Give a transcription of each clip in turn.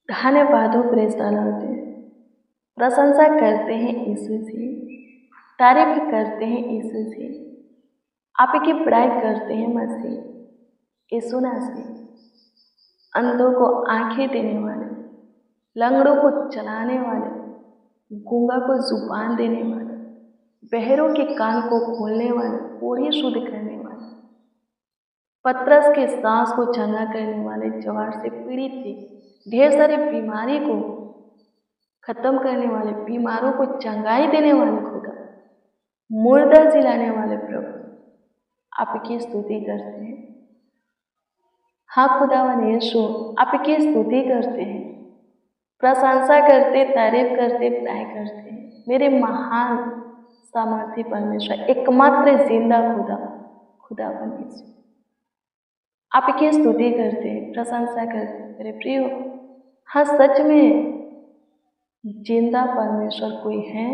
धन्यवाद हो प्रेषण होते हैं, प्रशंसा करते हैं यीशु की, तारीफ करते हैं यीशु की, आपकी बड़ाई करते हैं मसीह यीशु मसीह। अंधों को आंखें देने वाले, लंगड़ों को चलाने वाले, गूंगा को जुबान देने वाले, बहरों के कान को खोलने वाले, कोढ़ी शुद्ध करने वाले, पतरस के सांस को चंगा करने वाले, जवार से पीड़ित थे, ढेर सारी बीमारी को खत्म करने वाले, बीमारों को चंगाई देने वाले खुदा, मुर्दा जिलाने वाले प्रभु, आपकी स्तुति करते हैं। हाँ खुदावन यीशु, आपकी स्तुति करते हैं, प्रशंसा करते, तारीफ करते, बड़ाई करते हैं। मेरे महान सामर्थी परमेश्वर, एकमात्र जिंदा खुदावन यीशु, आपकी स्तुति करते, प्रशंसा करते मेरे प्रिय। हाँ सच में जिंदा परमेश्वर कोई है,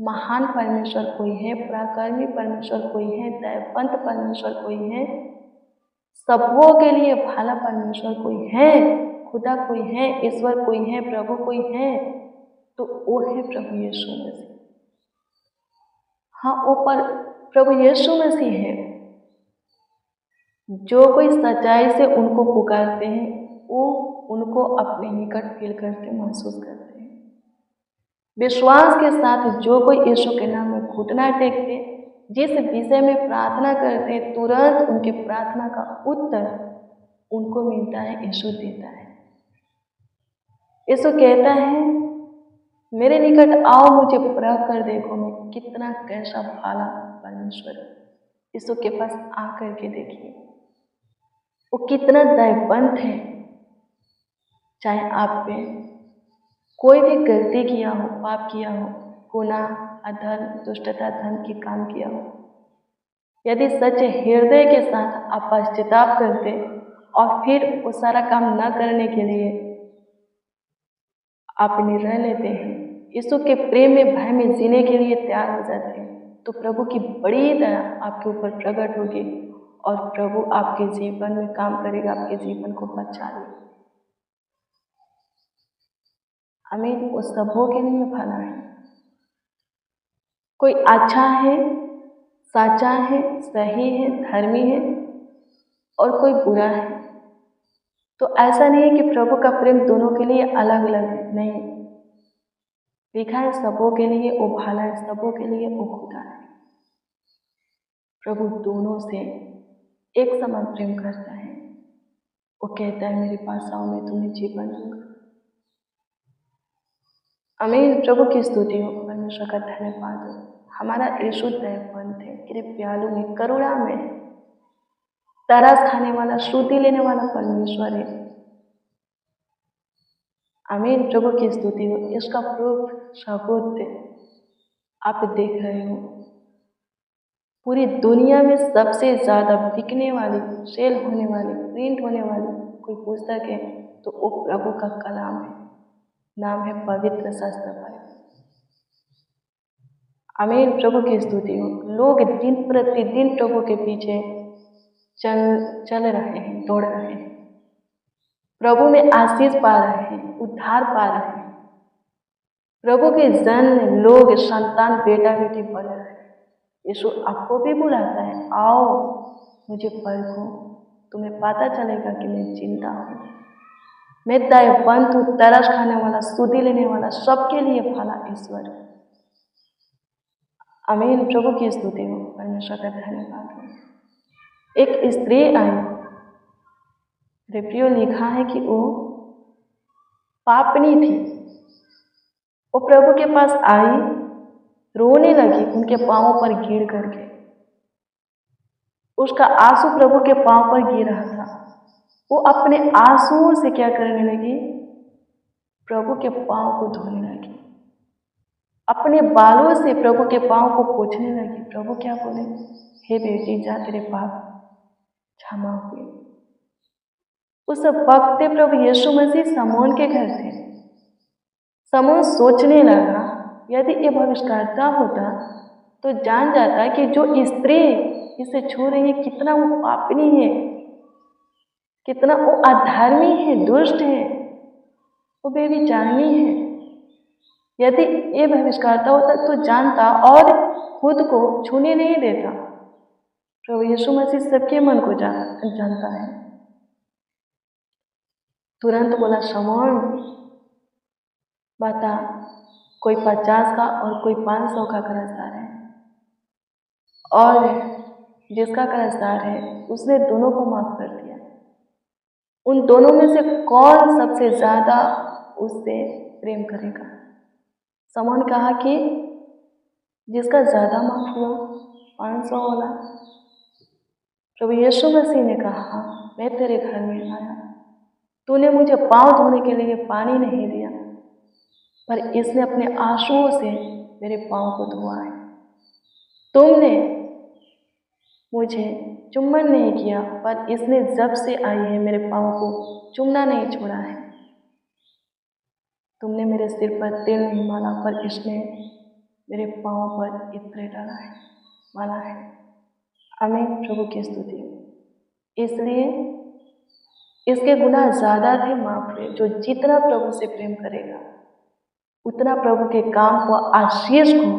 महान परमेश्वर कोई है, पराक्रमी परमेश्वर कोई है, दयावंत परमेश्वर कोई है, सबों के लिए भला परमेश्वर कोई है, खुदा कोई है, ईश्वर कोई है, प्रभु कोई है, तो वो है प्रभु यीशु मसीह। हाँ वो पर प्रभु यीशु मसीह है। जो कोई सच्चाई से उनको पुकारते हैं वो उनको अपने निकट फील करते, महसूस करते हैं। विश्वास के साथ जो कोई यीशु के नाम में घुटना टेकते, जिस विषय में प्रार्थना करते, तुरंत उनकी प्रार्थना का उत्तर उनको मिलता है, यीशु देता है। यीशु कहता है मेरे निकट आओ, मुझे परख कर देखो मैं कितना कैसा भला परमेश्वर। यीशु के पास आकर के देखिए वो कितना दयावंत है। चाहे आप पे कोई भी गलती किया हो, पाप किया हो, गुनाह, अधर्म, दुष्टता, धर्म की काम किया हो, यदि सच्चे हृदय के साथ आप पश्चाताप करते और फिर वो सारा काम न करने के लिए आप निर्णय लेते हैं, यीशु के प्रेम में, भय में जीने के लिए तैयार हो जाते हैं, तो प्रभु की बड़ी दया आपके ऊपर प्रकट होगी और प्रभु आपके जीवन में काम करेगा, आपके जीवन को बचा लेगा। आमीन। वो सबों के लिए भला है। कोई अच्छा है, सच्चा है, सही है, धर्मी है और कोई बुरा है, तो ऐसा नहीं है कि प्रभु का प्रेम दोनों के लिए अलग अलग है, नहीं। लिखा है सबों के लिए वो भला है, सबों के लिए वो खुदा है। प्रभु दोनों से एक समान प्रेम करता है। वो कहता है मेरे पास आओ, मैं तुम्हें जीवन दूंगा। आमीन। प्रभु की स्तुति हो, परमेश्वर का धन्यवाद हो। हमारा यीशु दयावंत है, कृपालु है, करुणा में है, तरस खाने वाला, श्रुति लेने वाला परमेश्वर है। आमीन। प्रभु की स्तुति हो। इसका प्रूफ सबूत आप देख रहे हो। पूरी दुनिया में सबसे ज़्यादा बिकने वाली, सेल होने वाली, प्रिंट होने वाली कोई पुस्तक है तो वो प्रभु का कलाम है, नाम है पवित्र शास्त्र बाइबल। आमीन। प्रभु की स्तुति हो। लोग दिन प्रतिदिन प्रभु के पीछे चल रहे हैं, दौड़ रहे हैं, प्रभु में आशीष पा रहे हैं, उद्धार पा रहे हैं। प्रभु के जन लोग, संतान, बेटा बेटी बन रहे हैं। यीशु आपको भी बुलाता है, आओ मुझे परखो, तुम्हें पता चलेगा कि मैं जिंदा हूँ, मैं दयावंत हूँ, तरस खाने वाला, सुधि लेने वाला, सबके लिए भला ईश्वर। आमीन। प्रभु की स्तुति हो, परमेश्वर का धन्यवाद हो। एक स्त्री आई, रिव्यू लिखा है कि वो पापनी थी। वो प्रभु के पास आई, रोने लगी उनके पांवों पर गिर करके। उसका आंसू प्रभु के पांव पर गिर रहा था। वो अपने आंसुओं से क्या करने लगी, प्रभु के पांव को धोने लगी, अपने बालों से प्रभु के पांव को पोंछने लगी। प्रभु क्या बोले, हे बेटी जा, तेरे पाप क्षमा हुए। उस वक्त प्रभु यीशु मसीह समौन के घर थे। समौन सोचने लगा यदि ये भविष्यद्वक्ता होता तो जान जाता कि जो स्त्री इसे छू रही है कितना वो पापनी है, कितना वो अधर्मी है, दुष्ट है, वो बेविचारणी है। यदि ये बहिष्कारता होता तो जानता और खुद को छूने नहीं देता। प्रभु यीशु मसीह सबके मन को जानता है। तुरंत बोला, शमौन बता, कोई 50 का और कोई 500 का कर्जदार है, और जिसका कर्जदार है उसने दोनों को माफ कर दिया। उन दोनों में से कौन सबसे ज्यादा उससे प्रेम करेगा? शमौन कहा कि जिसका ज्यादा माफ हुआ, 500 वाला। प्रभु यीशु मसीह ने कहा, मैं तेरे घर में आया, तूने मुझे पांव धोने के लिए पानी नहीं दिया, पर इसने अपने आंसुओं से मेरे पांव को धोआ है। तुमने मुझे चुम्बन नहीं किया, पर इसने जब से आई है मेरे पांव को चूमना नहीं छोड़ा है। तुमने मेरे सिर पर तेल नहीं माला, पर इसने मेरे पांव पर इत्र डाला है, माला है। आमीन। प्रभु की स्तुति। इसलिए इसके गुनाह ज्यादा थे, माफ हुए। जो जितना प्रभु से प्रेम करेगा उतना प्रभु के काम को, आशीष को,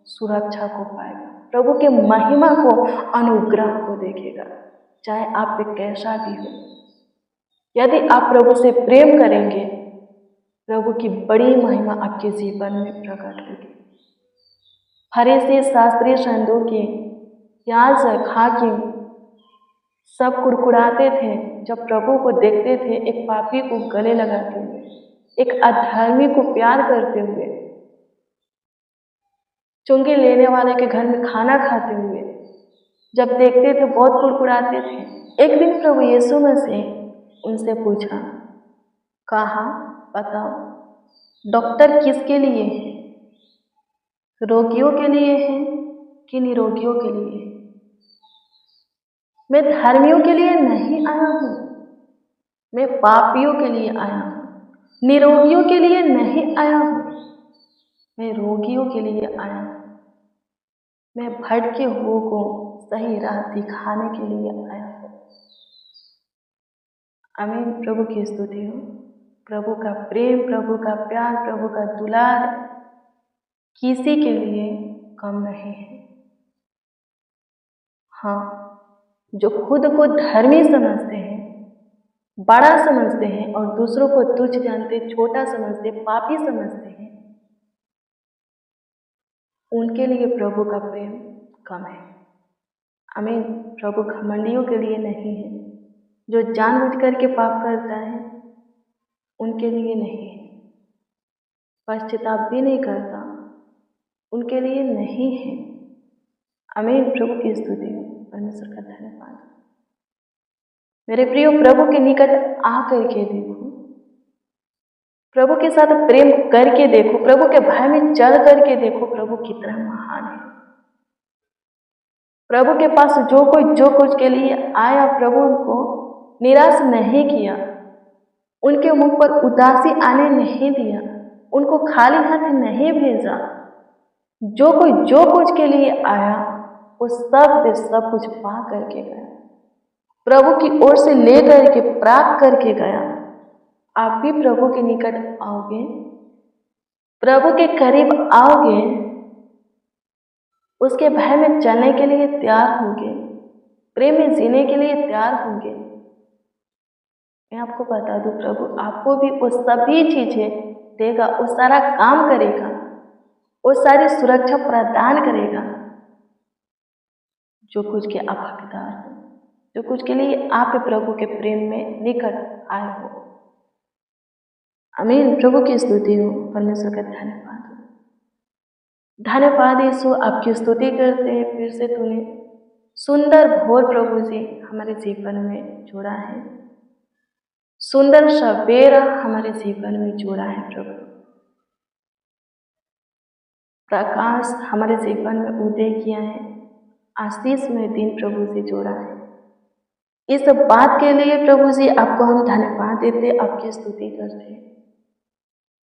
सुरक्षा को पाएगा, प्रभु के महिमा को, अनुग्रह को देखेगा, चाहे आप पे कैसा भी हो। यदि आप प्रभु से प्रेम करेंगे, प्रभु की बड़ी महिमा आपके जीवन में प्रकट होगी। फरीसी, शास्त्री, सदूकी, याजक, हाकिम सब कुड़कुड़ाते थे जब प्रभु को देखते थे एक पापी को गले लगाते हुए, एक अधर्मी को प्यार करते हुए, चुंगी लेने वाले के घर में खाना खाते हुए जब देखते थे बहुत कुड़कुड़ाते थे। एक दिन प्रभु यीशु मसीह उनसे पूछा, कहा, बताओ, डॉक्टर किसके लिए है? रोगियों के लिए है कि निरोगियों के लिए है? मैं धर्मियों के लिए नहीं आया हूँ, मैं पापियों के लिए आया हूँ। निरोगियों के लिए नहीं आया हूँ, मैं रोगियों के लिए आया हूँ। मैं भटके हुओं को सही राह दिखाने के लिए आया हूँ। आमीन। प्रभु की स्तुति हो। प्रभु का प्रेम, प्रभु का प्यार, प्रभु का दुलार किसी के लिए कम नहीं है। हाँ, जो खुद को धर्मी समझते हैं, बड़ा समझते हैं और दूसरों को तुच्छ जानते, छोटा समझते, पापी समझते हैं, उनके लिए प्रभु का प्रेम कम है। आमीन। प्रभु घमंडियों के लिए नहीं है। जो जानबूझ करके पाप करता है उनके लिए नहीं है। पश्चाताप भी नहीं करता, उनके लिए नहीं है। आमीन। प्रभु की स्तुति हो। परमेश्वर का धन्यवाद। मेरे प्रियो, प्रभु के निकट आकर के देखो, प्रभु के साथ प्रेम करके देखो, प्रभु के भय में चल करके देखो, प्रभु कितना महान है। प्रभु के पास जो कुछ के लिए आया, प्रभु उनको निराश नहीं किया, उनके मुख पर उदासी आने नहीं दिया, उनको खाली हाथ नहीं भेजा। जो कुछ के लिए आया वो सब कुछ पा करके गया, प्रभु की ओर से ले करके प्राप्त करके गया। आप भी प्रभु के निकट आओगे, प्रभु के करीब आओगे, उसके भय में चलने के लिए तैयार होंगे, प्रेम में जीने के लिए तैयार होंगे। मैं आपको बता दूं, प्रभु आपको भी वो सभी चीजें देगा, वो सारा काम करेगा, वो सारी सुरक्षा प्रदान करेगा जो कुछ के आप हकदार हो, जो कुछ के लिए आप प्रभु के प्रेम में निकट आए हो। आमीन। प्रभु की स्तुति हो। परमेश्वर का धन्यवाद हो। धन्यवाद यीशु, आपकी स्तुति करते हैं। फिर से तूने सुंदर भोर प्रभु जी हमारे जीवन में जोड़ा है, सुंदर सवेरा हमारे जीवन में जोड़ा है प्रभु। प्रकाश हमारे जीवन में उदय किया है, आशीष में दिन प्रभु से जोड़ा है। इस बात के लिए प्रभु जी आपको हम धन्यवाद देते, आपकी स्तुति करते।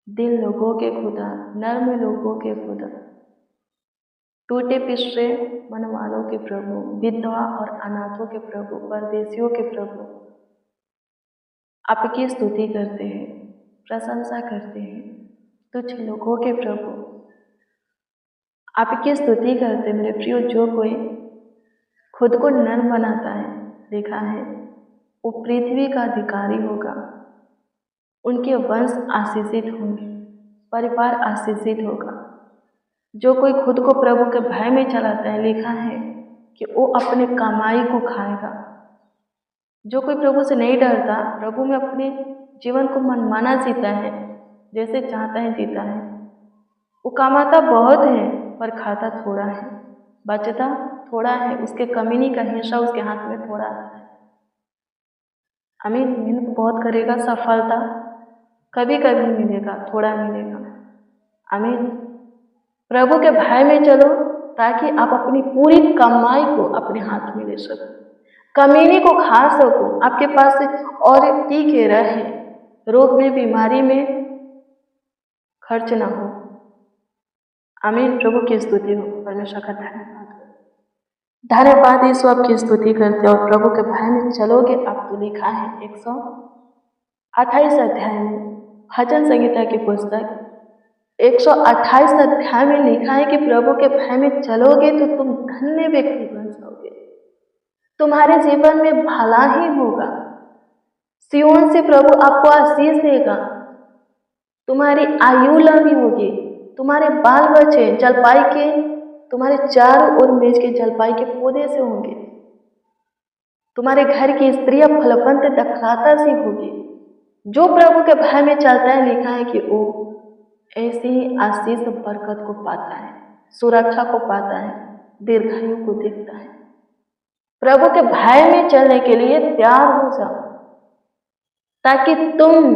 दिल लोगों के खुदा, नर्म लोगों के खुदा, टूटे पिछड़े मन वालों के प्रभु, विधवा और अनाथों के प्रभु, परदेशियों के प्रभु, आपकी स्तुति करते हैं। प्रशंसा करते हैं तुच्छ लोगों के प्रभु। आपकी स्तुति करते मेरे प्रियो। जो कोई खुद को नर बनाता है, देखा है, वो पृथ्वी का अधिकारी होगा। उनके वंश आशीषित होंगे, परिवार आशीषित होगा। जो कोई खुद को प्रभु के भय में चलाता है, लिखा है कि वो अपने कमाई को खाएगा। जो कोई प्रभु से नहीं डरता, प्रभु में अपने जीवन को मनमाना जीता है, जैसे चाहता है जीता है, वो कमाता बहुत है पर खाता थोड़ा है, बचता थोड़ा है, उसके कमीनी का हिस्सा उसके हाथ में थोड़ा है। आमीन। मेहनत बहुत करेगा, सफलता कभी कभी मिलेगा, थोड़ा मिलेगा। आमीन। प्रभु के भय में चलो ताकि आप अपनी पूरी कमाई को अपने हाथ में ले सको, कमीनी को खा सको, आपके पास और टीके रहे, रोग में बीमारी में खर्च ना हो। आमीन। प्रभु की स्तुति हो, परमेश्वर का धन्यवाद हो। धन्यवाद यीशु, आपकी स्तुति करते और प्रभु के भय में चलोगे आप। तो लिखा है 128 अध्याय में, भजन संहिता की पुस्तक 128 अध्याय में लिखा है कि प्रभु के भय में चलोगे तो तुम धन्य व्यक्ति बन जाओगे, तुम्हारे जीवन में भला ही होगा। सियोन से प्रभु आपको आशीष देगा, तुम्हारी आयु लंबी होगी, तुम्हारे बाल बच्चे जलपाई के, तुम्हारे चारों ओर मेज के जलपाई के पौधे से होंगे, तुम्हारे घर की स्त्रियां फलवंत दखलाता सी होगी। जो प्रभु के भय में चलता है, लिखा है कि वो ऐसे ही आशीष बरकत को पाता है, सुरक्षा को पाता है, दीर्घायु को देखता है। प्रभु के भय में चलने के लिए तैयार हो जाओ ताकि तुम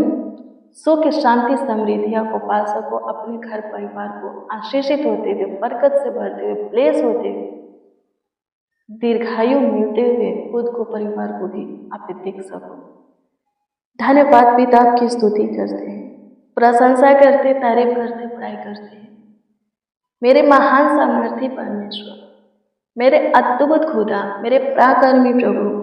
सुख शांति समृद्धियां को पा सको, अपने घर परिवार को आशीषित होते हुए, बरकत से भरते हुए, ब्लेस होते हुए, दीर्घायु मिलते हुए खुद को परिवार को भी आप देख सको। धन्यवाद पिता, आपकी स्तुति करते हैं, प्रशंसा करते, तारीफ करते, बड़ाई करते हैं। मेरे महान सामर्थी परमेश्वर, मेरे अद्भुत खुदा, मेरे पराक्रमी प्रभु,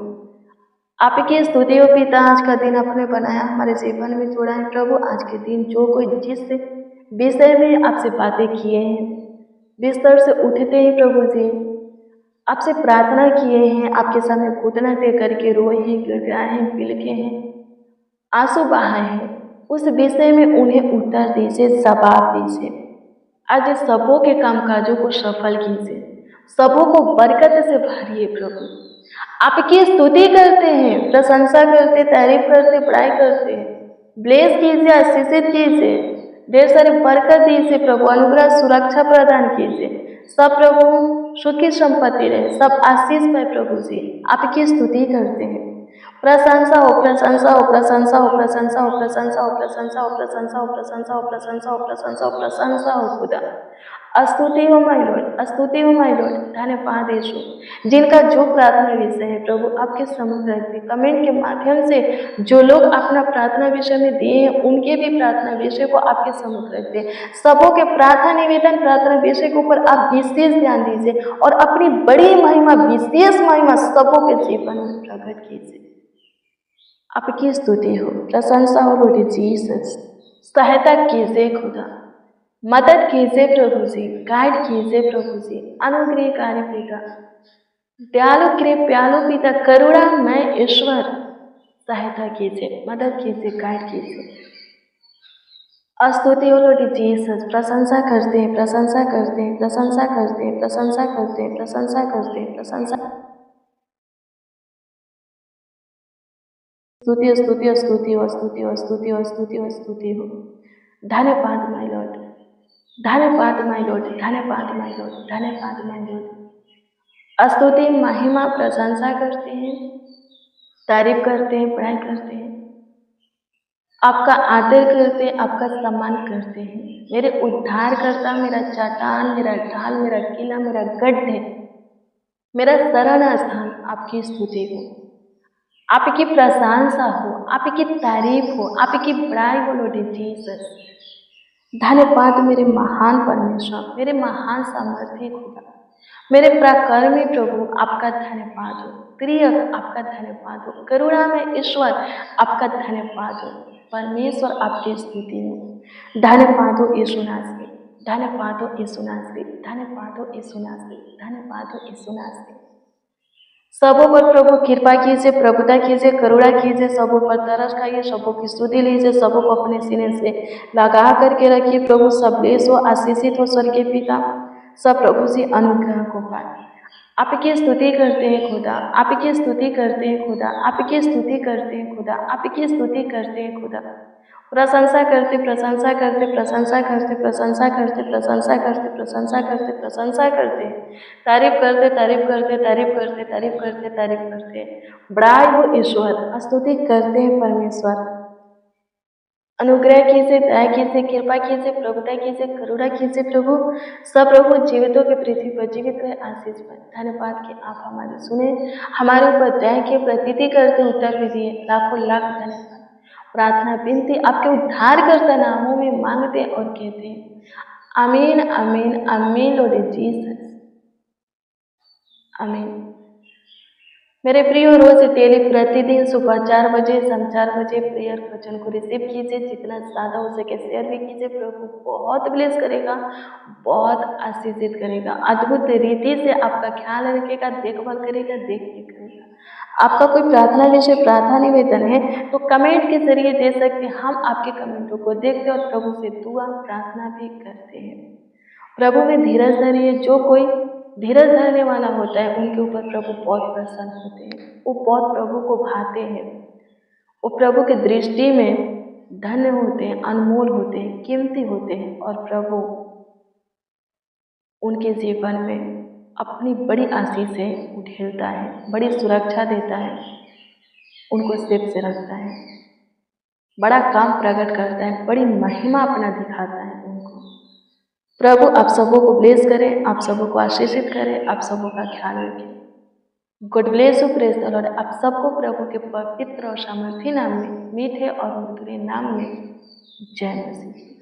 आपकी स्तुति हो पिता। आज का दिन आपने बनाया, हमारे जीवन में जोड़ा है प्रभु। आज के दिन जो कोई जिस विषय में आपसे बातें किए हैं, बिस्तर से उठते ही प्रभु जी आपसे प्रार्थना किए हैं, आपके सामने घुटना टेक करके रोए हैं, गिड़गिड़ाए हैं, बिलखे हैं, आंसू बहाए हैं, उस विषय में उन्हें उत्तर दीजिए, जवाब दीजिए। आज सबों के कामकाजों को सफल कीजिए, सबों को बरकत से भरिए प्रभु। आपकी स्तुति करते हैं, प्रशंसा करते, तारीफ करते, बड़ाई करते हैं। ब्लेस कीजिए, आशीषित कीजिए, ढेर सारे बरकत दीजिए प्रभु, अनुग्रह सुरक्षा प्रदान कीजिए। सब प्रभु सुखी संपत्ति रहे, सब आशीष पाए प्रभु जी। आपकी स्तुति करते हैं। प्रशंसा हो, प्रशंसा हो, प्रशंसा हो, प्रशंसा हो, प्रशंसा हो, प्रशंसा हो, प्रशंसा हो, प्रशंसा हो, प्रशंसा हो, प्रशंसा हो, प्रशंसा हो खुदा। स्तुति हो माय लॉर्ड, स्तुति हो माय लॉर्ड। धन्यवाद यीशु। जिनका जो प्रार्थना विषय है प्रभु आपके सम्मुख रखते, कमेंट के माध्यम से जो लोग अपना प्रार्थना विषय में दिए हैं, उनके भी प्रार्थना विषय को आपके सम्मुख रखते। सबों के प्रार्थना निवेदन, प्रार्थना विषय के ऊपर आप विशेष ध्यान दीजिए और अपनी बड़ी महिमा, विशेष महिमा सबों के जीवन में प्रकट कीजिए। आपकी स्तुति हो, प्रशंसा हो लॉर्ड जीसस। सहायता कीजिए खुदा, मदद कीजिए प्रभु जी, गाइड कीजिए प्रभु जी, अनुग्रहकारी पिता, दयालु कृपालु पिता, करुणामय ईश्वर, सहायता कीजिए, मदद कीजिए, गाइड कीजिए। स्तुति हो लॉर्ड जीसस। प्रशंसा करते हैं, प्रशंसा करते हैं, प्रशंसा करते हैं, प्रशंसा करते हैं, प्रशंसा करते हैं, प्रशंसा। स्तुति स्तुति स्तुति हो, स्तुति हो, स्तुति हो, स्तुति हो, स्तुति हो। धन्यवाद माय लॉर्ड, धन्यवाद माय लॉर्ड, धन्यवाद माय लॉर्ड, धन्यवाद माय लॉर्ड। स्तुति महिमा प्रशंसा करते हैं, तारीफ करते हैं, बड़ाई करते हैं, आपका आदर करते हैं, आपका सम्मान करते हैं। मेरे उद्धार करता, मेरा चट्टान, मेरा ढाल, मेरा किला, मेरा गढ़ है, मेरा शरण स्थान, आपकी स्तुति हो, आपकी प्रशंसा हो, आपकी तारीफ हो, आपकी बड़ाई हो लॉर्ड जीसस। धन्यवाद मेरे महान परमेश्वर, मेरे महान सामर्थ्य खुदा, मेरे पराक्रमी प्रभु, आपका धन्यवाद हो। त्रियक आपका धन्यवाद हो, करुणा में ईश्वर आपका धन्यवाद हो। परमेश्वर आपकी स्तुति में। धन्यवाद हो यीशु नासरी, धन्यवाद हो यीशु नासरी, धन्यवाद हो यीशु नासरी, धन्यवाद हो यीशु नासरी। सबों पर प्रभु कृपा कीजिए, प्रभुता कीजिए, करुणा कीजिए, सबों पर तरस खाइए, सबों की स्तुति लीजिए, सबों को अपने सीने से लगा करके रखिए। प्रभु सब ब्लेस हो, आशीषित हो स्वर्गीय पिता, सब प्रभु से अनुग्रह को पाए। आपकी स्तुति करते हैं खुदा, आपकी स्तुति करते हैं खुदा, आपकी स्तुति करते हैं खुदा, आपकी स्तुति करते हैं खुदा। प्रशंसा करते प्रशंसा करते प्रशंसा करते प्रशंसा करते प्रशंसा करते प्रशंसा करते प्रशंसा करते तारीफ करते तारीफ करते तारीफ करते तारीफ करते तारीफ करते। बड़ाई हो ईश्वर, स्तुति करते हैं परमेश्वर। अनुग्रह कीजिए, दया कीजिए, कृपा कीजिए, प्रभुता कीजिए, करुणा कीजिए प्रभु। सब प्रभु जीवितों के पृथ्वी पर जीवित रहे, आशीष पाए। धन्यवाद कि आप हमारे सुने, हमारे ऊपर दया के प्रतीति करते, उत्तर भी दिए। लाखों लाख धन्यवाद। प्रार्थना विनती आपके उद्धारकर्ता नामों में मांगते और कहते हैं आमीन आमीन आमीन लॉर्ड जीसस, आमीन। मेरे प्रिय, रोज डेली प्रतिदिन सुबह 4 बजे, शाम 4 बजे प्रेयर वचन को रिसीव कीजिए। जितना ज़्यादा हो सके शेयर भी कीजिए। प्रभु बहुत ब्लेस करेगा, बहुत आशीषित करेगा, अद्भुत रीति से आपका ख्याल रखेगा, देखभाल करेगा, देखरेख करेगा। आपका कोई प्रार्थना विषय, प्रार्थना निवेदन है तो कमेंट के जरिए दे सकते हैं। हम आपके कमेंटों को देखते और प्रभु से दुआ प्रार्थना भी करते हैं। प्रभु में धीरज धरिए। जो कोई धीरज धरने वाला होता है उनके ऊपर प्रभु बहुत प्रसन्न होते हैं, वो बहुत प्रभु को भाते हैं, वो प्रभु की दृष्टि में धन्य होते हैं, अनमोल होते हैं, कीमती होते हैं। और प्रभु उनके जीवन में अपनी बड़ी आशीषें उठेलता है, बड़ी सुरक्षा देता है, उनको सेफ से रखता है, बड़ा काम प्रकट करता है, बड़ी महिमा अपना दिखाता है उनको। प्रभु आप सबों को ब्लेस करें, आप सबों को आशीषित करें, आप सबों का ख्याल रखें। God bless you, praise the Lord. आप सबको प्रभु के पवित्र और सामर्थी नाम में, मीठे और मधुर नाम में जय मसीह।